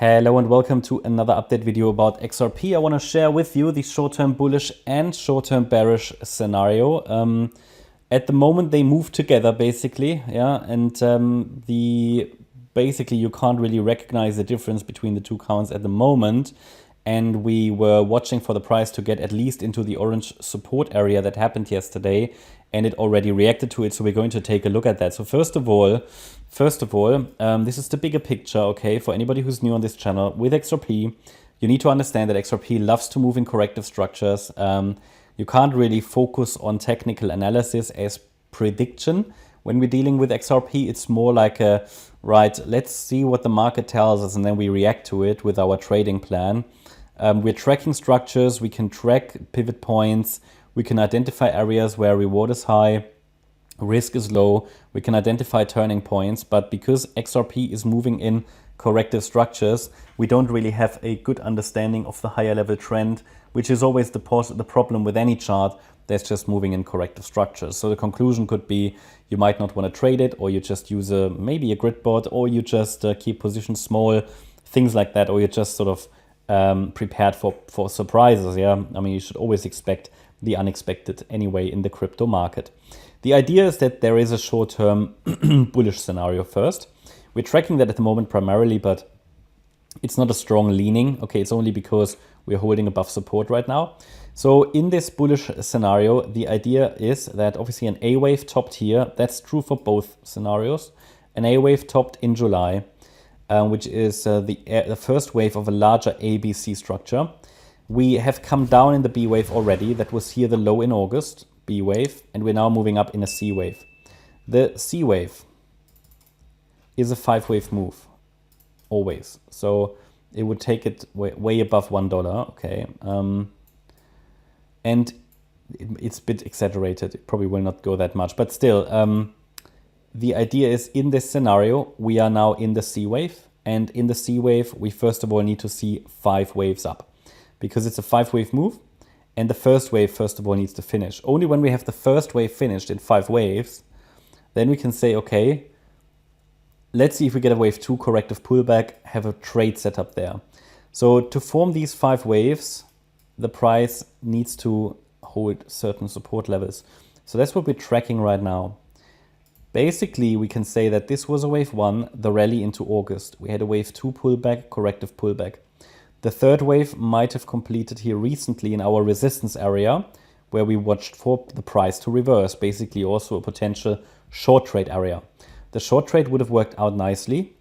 Hello and welcome to another update video about XRP. I want to share with you the short-term bullish and short-term bearish scenario. At the moment they move together basically, yeah, and basically you can't really recognize the difference between the two counts at the moment. And we were watching for the price to get at least into the orange support area that happened yesterday, and it already reacted to it. So we're going to take a look at that. So first of all, this is the bigger picture, okay? For anybody who's new on this channel, with XRP, you need to understand that XRP loves to move in corrective structures. You can't really focus on technical analysis as prediction. When we're dealing with XRP, it's more like a, right, let's see what the market tells us and then we react to it with our trading plan. We're tracking structures, we can track pivot points, we can identify areas where reward is high, risk is low, we can identify turning points, but because XRP is moving in corrective structures, we don't really have a good understanding of the higher level trend, which is always the problem with any chart that's just moving in corrective structures. So the conclusion could be you might not want to trade it, or you just use maybe a grid bot, or you just keep positions small, things like that, or you're just sort of prepared for surprises. Yeah, I mean, you should always expect the unexpected anyway in the crypto market. The idea is that there is a short-term bullish scenario first. We're tracking that at the moment primarily, but it's not a strong leaning. Okay, it's only because we're holding above support right now. So in this bullish scenario, the idea is that obviously an A wave topped here. That's true for both scenarios. An A wave topped in July, which is the first wave of a larger ABC structure. We have come down in the B wave already. That was here the low in August, B wave, and we're now moving up in a C wave. The C wave is a 5-wave move, always. So it would take it way above $1, okay? And it's a bit exaggerated. It probably will not go that much, but still, the idea is in this scenario, we are now in the C wave, and in the C wave, we first of all need to see 5 waves up because it's a 5-wave move, and the first wave, first of all, needs to finish. Only when we have the first wave finished in 5 waves, then we can say, okay, let's see if we get a wave 2 corrective pullback, have a trade set up there. So to form these 5 waves, the price needs to hold certain support levels. So that's what we're tracking right now. Basically, we can say that this was a wave 1, the rally into August. We had a wave 2 pullback, corrective pullback. The third wave might have completed here recently in our resistance area, where we watched for the price to reverse, basically also a potential short trade area. The short trade would have worked out nicely.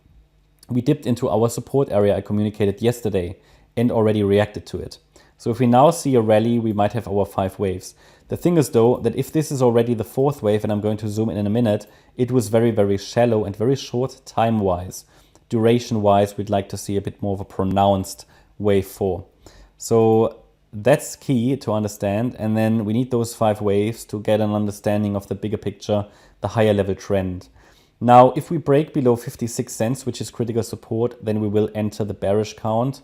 We dipped into our support area I communicated yesterday and already reacted to it. So if we now see a rally, we might have our 5 waves. The thing is though, that if this is already the 4th wave, and I'm going to zoom in a minute, it was very, very shallow and very short time-wise. Duration-wise, we'd like to see a bit more of a pronounced wave 4. So that's key to understand. And then we need those 5 waves to get an understanding of the bigger picture, the higher level trend. Now, if we break below 56 cents, which is critical support, then we will enter the bearish count,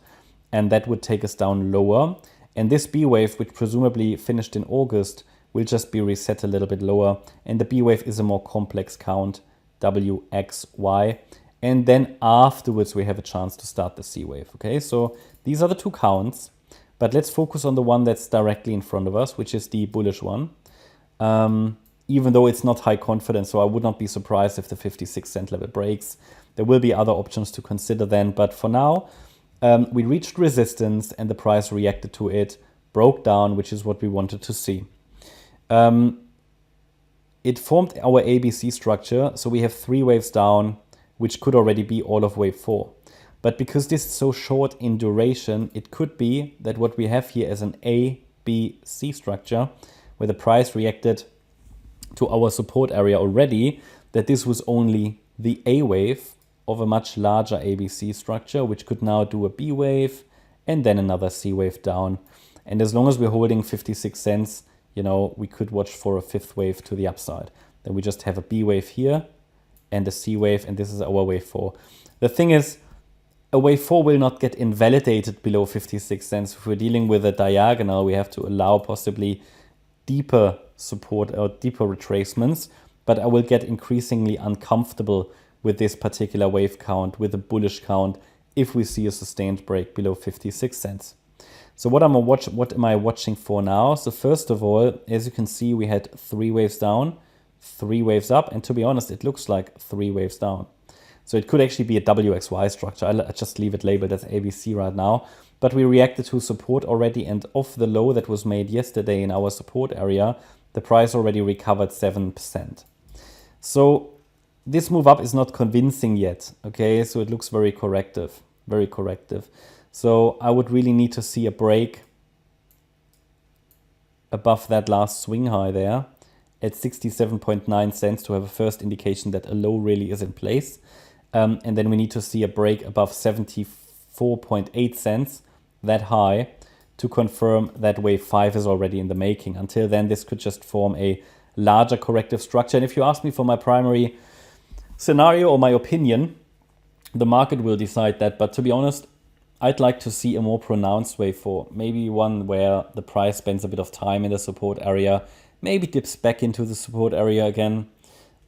and that would take us down lower. And this B wave, which presumably finished in August, will just be reset a little bit lower. And the B wave is a more complex count, WXY. And then afterwards, we have a chance to start the C wave. Okay, so these are the 2 counts, but let's focus on the one that's directly in front of us, which is the bullish one. Even though it's not high confidence, so I would not be surprised if the 56 cent level breaks. There will be other options to consider then, but for now, we reached resistance and the price reacted to it, broke down, which is what we wanted to see. It formed our ABC structure, so we have 3 waves down, which could already be all of wave 4. But because this is so short in duration, it could be that what we have here is an ABC structure, where the price reacted to our support area already, that this was only the A wave of a much larger ABC structure, which could now do a B wave and then another C wave down. And as long as we're holding 56 cents, you know, we could watch for a 5th wave to the upside. Then we just have a B wave here and a C wave, and this is our wave 4. The thing is, a wave 4 will not get invalidated below 56 cents. If we're dealing with a diagonal, we have to allow possibly deeper support or deeper retracements, but I will get increasingly uncomfortable with this particular wave count, with a bullish count if we see a sustained break below 56 cents. So what am I watching for now? So first of all, as you can see, we had 3 waves down, 3 waves up, and to be honest, it looks like 3 waves down. So it could actually be a WXY structure. I just leave it labeled as ABC right now. But we reacted to support already, and off the low that was made yesterday in our support area, the price already recovered 7%. So this move up is not convincing yet, okay? So it looks very corrective, very corrective. So I would really need to see a break above that last swing high there at 67.9 cents to have a first indication that a low really is in place. And then we need to see a break above 74.8 cents, that high, to confirm that wave 5 is already in the making. Until then, this could just form a larger corrective structure. And if you ask me for my primary scenario or my opinion, the market will decide that. But to be honest, I'd like to see a more pronounced wave 4. Maybe one where the price spends a bit of time in the support area, maybe dips back into the support area again.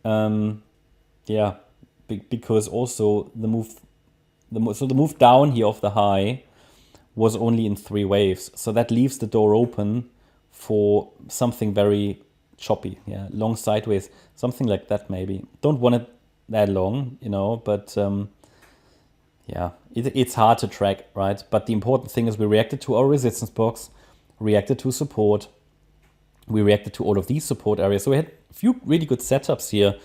Yeah, because also the move down here of the high was only in 3 waves. So that leaves the door open for something very choppy, yeah, long sideways, something like that maybe. Don't want it that long, you know, but yeah, it's hard to track, right? But the important thing is we reacted to our resistance box, reacted to support, we reacted to all of these support areas. So we had a few really good setups here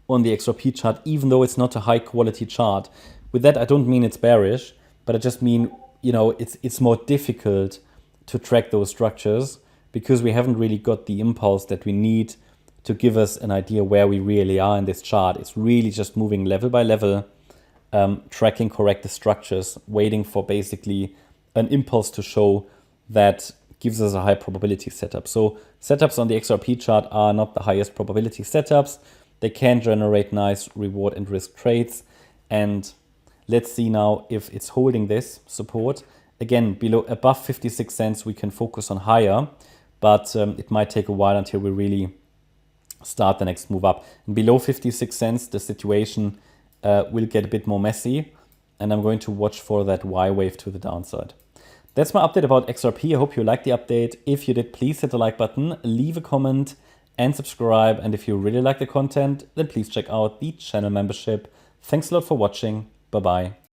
on the XRP chart, even though it's not a high quality chart. With that, I don't mean it's bearish, but I just mean, you know, it's more difficult to track those structures because we haven't really got the impulse that we need to give us an idea where we really are in this chart. It's really just moving level by level, tracking corrective structures, waiting for basically an impulse to show that gives us a high probability setup. So setups on the XRP chart are not the highest probability setups. They can generate nice reward and risk trades. And let's see now if it's holding this support. Again, above 56 cents, we can focus on higher, but it might take a while until we really start the next move up. And below 56 cents, the situation will get a bit more messy, and I'm going to watch for that Y wave to the downside. That's my update about XRP. I hope you liked the update. If you did, please hit the like button, leave a comment, and subscribe. And if you really like the content, then please check out the channel membership. Thanks a lot for watching. Bye-bye.